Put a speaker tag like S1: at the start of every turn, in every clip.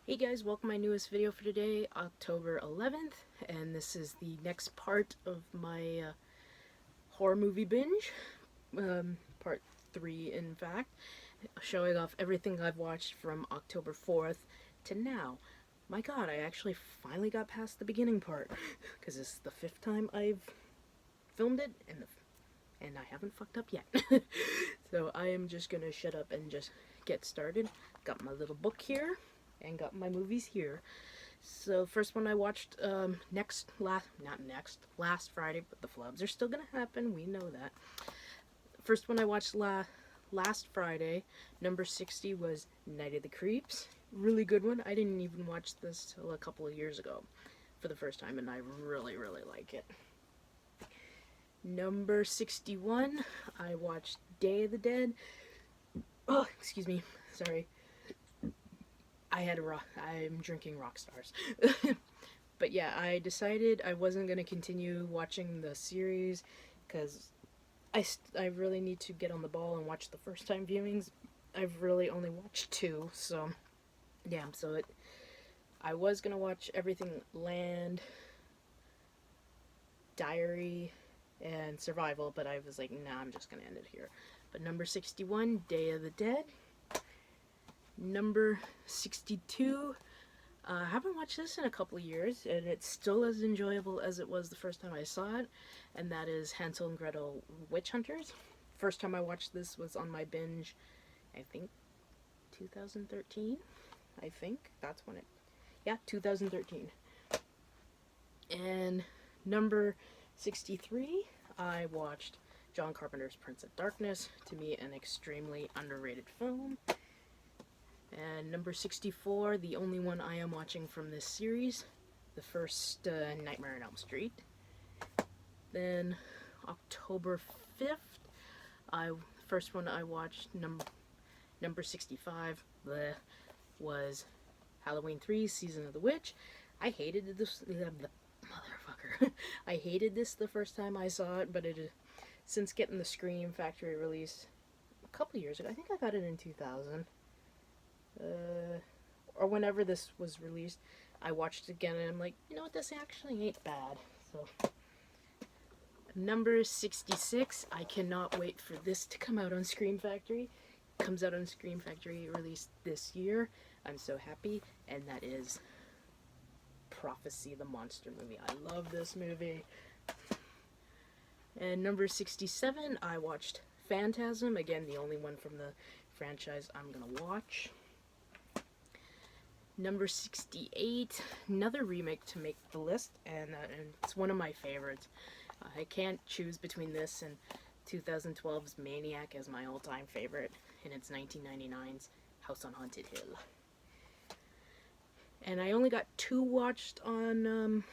S1: Hey guys, welcome to my newest video for today, October 11th, and this is the next part of my horror movie binge, part 3 in fact, showing off everything I've watched from October 4th to now. My god, I actually finally got past the beginning part, because this is the 5th time I've filmed it, and I haven't fucked up yet. So I am just gonna shut up and just get started. Got my little book here and got my movies here. So first one I watched last Friday, but the flubs are still gonna happen, we know that. First one I watched last Friday, number 60, was Night of the Creeps. Really good one. I didn't even watch this till a couple of years ago for the first time, and I really like it. Number 61, I watched Day of the Dead. Oh, excuse me, sorry. I'm drinking Rock Stars. But yeah, I decided I wasn't going to continue watching the series because I really need to get on the ball and watch the first time viewings. I've really only watched 2, so yeah, I was going to watch everything Land, Diary, and Survival, but I was like, nah, I'm just going to end it here. But number 61, Day of the Dead. Number 62, I haven't watched this in a couple of years, and it's still as enjoyable as it was the first time I saw it, and that is Hansel and Gretel Witch Hunters. First time I watched this was on my binge, I think, 2013? I think, that's when yeah, 2013. And number 63, I watched John Carpenter's Prince of Darkness, to me an extremely underrated film. And number 64, the only one I am watching from this series, the first Nightmare on Elm Street. Then October 5th, first one I watched, number 65, was Halloween 3, Season of the Witch. I hated this, the motherfucker. I hated this the first time I saw it, but since getting the Scream Factory release a couple years ago, I think I got it in 2000. Or whenever this was released, I watched it again and I'm like, you know what, this actually ain't bad. So, number 66, I cannot wait for this to come out on Scream Factory. It comes out on Scream Factory, released this year. I'm so happy, and that is Prophecy, the monster movie. I love this movie. And number 67, I watched Phantasm, again the only one from the franchise I'm gonna watch. Number 68, another remake to make the list, and it's one of my favorites. I can't choose between this and 2012's Maniac as my all-time favorite, and it's 1999's House on Haunted Hill. And I only got 2 watched on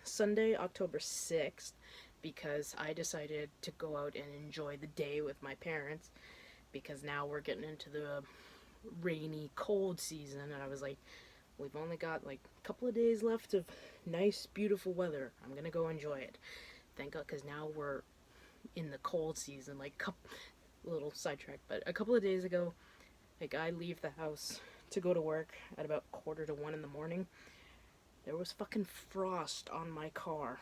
S1: Sunday, October 6th, because I decided to go out and enjoy the day with my parents, because now we're getting into the rainy, cold season, and I was like, we've only got like a couple of days left of nice, beautiful weather. I'm gonna go enjoy it. Thank God, because now we're in the cold season. Like, little sidetrack, but a couple of days ago, like, I leave the house to go to work at about 1:45 in the morning. There was fucking frost on my car.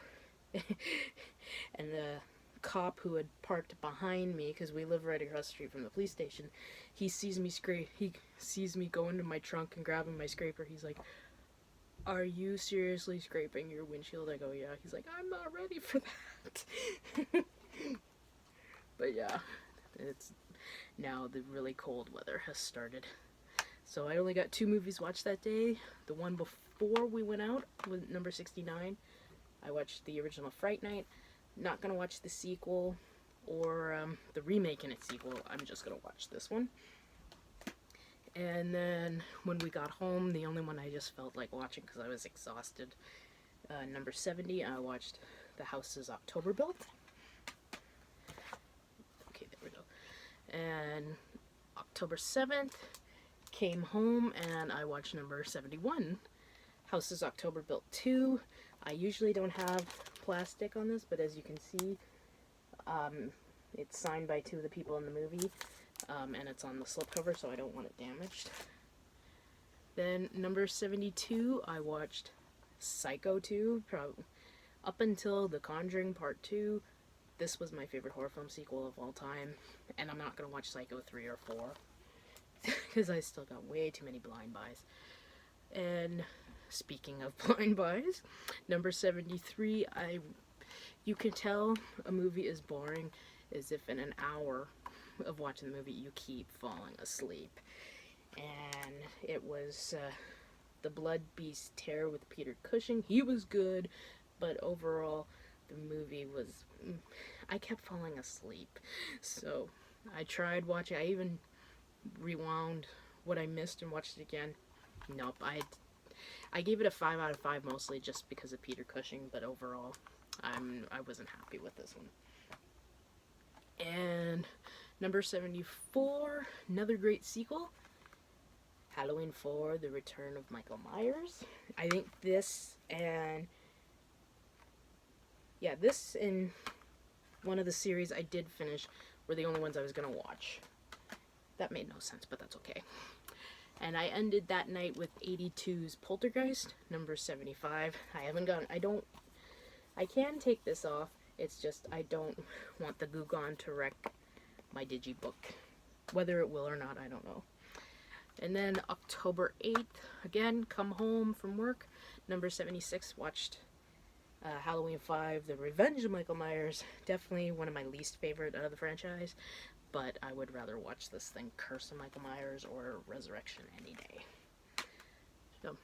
S1: And the cop who had parked behind me, because we live right across the street from the police station, he sees me go into my trunk and grabbing my scraper. He's like, "Are you seriously scraping your windshield?" I go, "Yeah." He's like, "I'm not ready for that." But yeah, it's now the really cold weather has started. So I only got 2 movies watched that day. The one before we went out was number 69. I watched the original Fright Night. Not gonna watch the sequel or the remake in its sequel. I'm just gonna watch this one. And then when we got home, the only one I just felt like watching because I was exhausted, number 70, I watched The House is October Built. Okay, there we go. And October 7th, came home and I watched number 71, House is October Built 2. I usually don't have plastic on this, but as you can see, it's signed by 2 of the people in the movie, and it's on the slipcover, so I don't want it damaged. Then number 72, I watched Psycho 2. Up until The Conjuring Part 2, this was my favorite horror film sequel of all time. And I'm not going to watch Psycho 3 or 4 because I still got way too many blind buys. And speaking of blind buys, number 73, you can tell a movie is boring as if in an hour of watching the movie you keep falling asleep. And it was The Blood Beast Terror with Peter Cushing. He was good, but overall the movie was... I kept falling asleep. So I tried watching. I even rewound what I missed and watched it again. Nope. I gave it a 5 out of 5 mostly just because of Peter Cushing, but overall I wasn't happy with this one. And number 74, another great sequel, Halloween 4, The Return of Michael Myers. I think this and one of the series I did finish were the only ones I was going to watch. That made no sense, but that's okay. And I ended that night with 82's Poltergeist, number 75. I can take this off. It's just I don't want the Gugon to wreck my digibook. Whether it will or not, I don't know. And then October 8th, again, come home from work, number 76, watched Halloween 5, The Revenge of Michael Myers. Definitely one of my least favorite out of the franchise, but I would rather watch this than Curse of Michael Myers or Resurrection any day. So,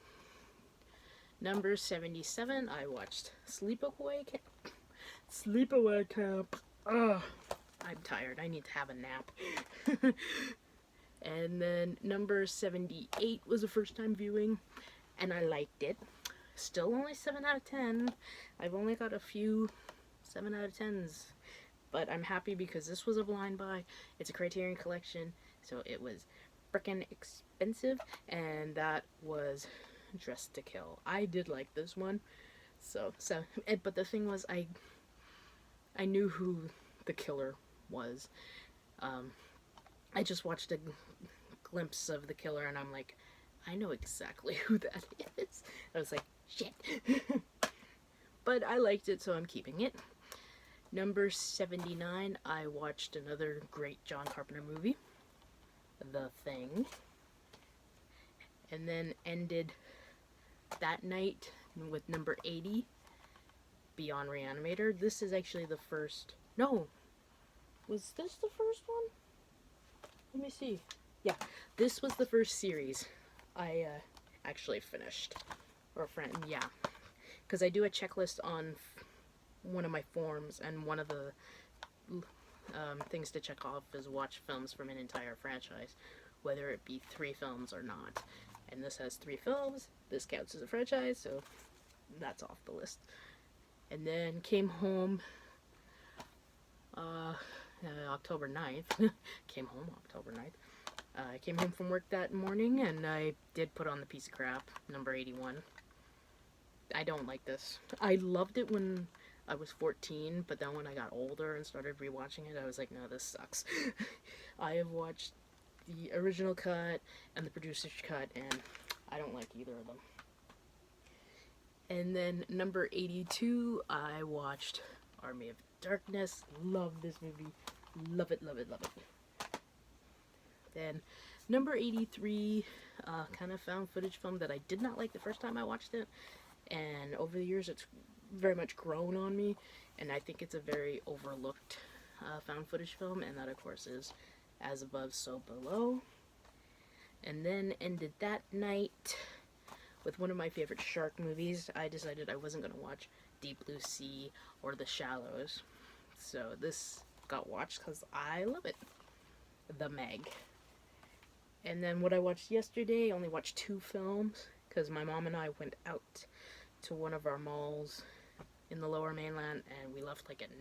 S1: number 77, I watched Sleepaway Camp. Ugh, I'm tired. I need to have a nap. And then number 78 was a first time viewing, and I liked it. Still only 7 out of 10. I've only got a few 7 out of 10s. But I'm happy because this was a blind buy. It's a Criterion Collection, so it was frickin' expensive, and that was Dressed to Kill. I did like this one. But the thing was, I knew who the killer was. I just watched a glimpse of the killer, and I'm like, I know exactly who that is. I was like, shit. But I liked it, so I'm keeping it. Number 79, I watched another great John Carpenter movie, The Thing. And then ended that night with number 80, Beyond Reanimator. This is actually the first... No. Was this the first one? Let me see. Yeah, this was the first series I actually finished. Yeah. Because I do a checklist on one of my forms, and one of the things to check off is watch films from an entire franchise, whether it be 3 films or not. And this has 3 films. This counts as a franchise, so that's off the list. And then came home October 9th. Came home October 9th. I came home from work that morning, and I did put on the piece of crap, number 81. I don't like this. I loved it when I was 14, but then when I got older and started rewatching it, I was like, no, this sucks. I have watched the original cut and the producer's cut, and I don't like either of them. And then number 82, I watched Army of Darkness. Love this movie. Love it, love it, love it. Then number 83, kind of found footage film that I did not like the first time I watched it, and over the years it's very much grown on me, and I think it's a very overlooked found footage film, and that of course is As Above, So Below. And then ended that night with one of my favorite shark movies. I decided I wasn't going to watch Deep Blue Sea or The Shallows, so this got watched because I love it. The Meg. And then what I watched yesterday, I only watched 2 films because my mom and I went out to one of our malls in the Lower Mainland, and we left like at a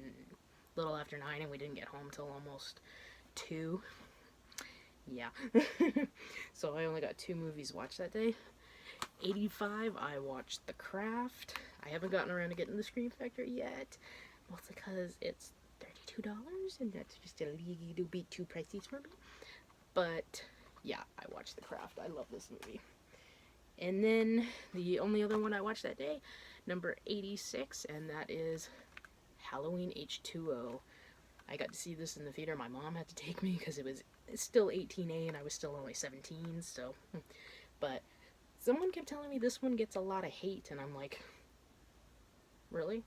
S1: little after 9, and we didn't get home till almost 2. Yeah. So I only got 2 movies watched that day. 85, I watched The Craft. I haven't gotten around to getting the Scream Factor yet, mostly because it's $32, and that's just a little bit too pricey for me. But yeah, I watched The Craft. I love this movie. And then the only other one I watched that day, number 86, and that is Halloween H2O. I got to see this in the theater. My mom had to take me because it's still 18A and I was still only 17, so. But someone kept telling me this one gets a lot of hate, and I'm like, really?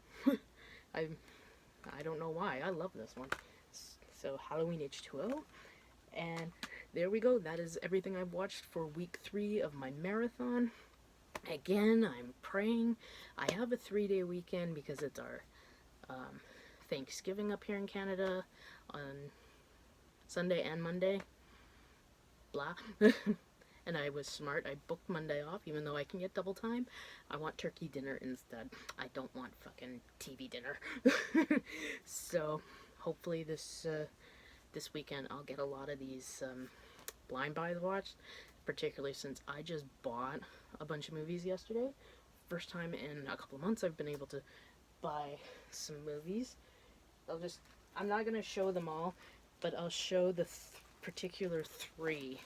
S1: I I don't know why. I love this one. So Halloween H2O. And there we go. That is everything I've watched for week 3 of my marathon. Again, I'm praying. I have a 3-day weekend because it's our Thanksgiving up here in Canada on Sunday and Monday. Blah. And I was smart. I booked Monday off, even though I can get double time. I want turkey dinner instead. I don't want fucking TV dinner. So hopefully this weekend I'll get a lot of these blind buys watched, particularly since I just bought a bunch of movies yesterday. First time in a couple of months I've been able to buy some movies. I'm not going to show them all, but I'll show the particular 3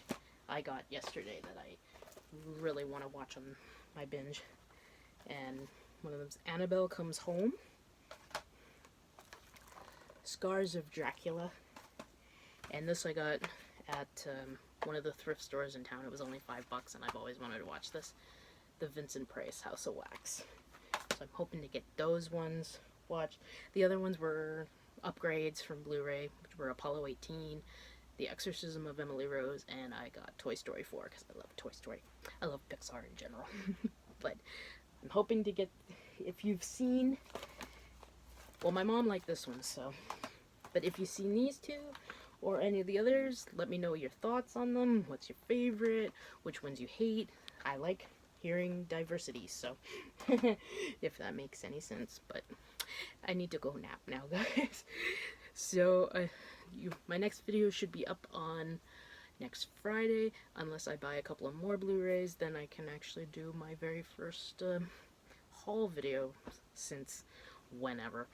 S1: I got yesterday that I really want to watch on my binge. And one of them's Annabelle Comes Home, Scars of Dracula, and this I got at one of the thrift stores in town. It was only $5 and I've always wanted to watch this. The Vincent Price House of Wax. So I'm hoping to get those ones watched. The other ones were upgrades from Blu-ray, which were Apollo 18, The Exorcism of Emily Rose, and I got Toy Story 4 because I love Toy Story. I love Pixar in general. But I'm hoping to get, if you've seen, well, my mom liked this one, so. But if you've seen these 2 or any of the others, let me know your thoughts on them. What's your favorite? Which ones you hate? I like hearing diversity, so if that makes any sense. But I need to go nap now, guys. So my next video should be up on next Friday, unless I buy a couple of more Blu-rays. Then I can actually do my very first haul video since whenever.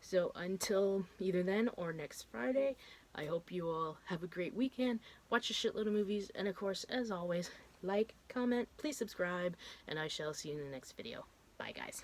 S1: So until either then or next Friday, I hope you all have a great weekend, watch a shitload of movies, and of course, as always, like, comment, please subscribe, and I shall see you in the next video. Bye, guys.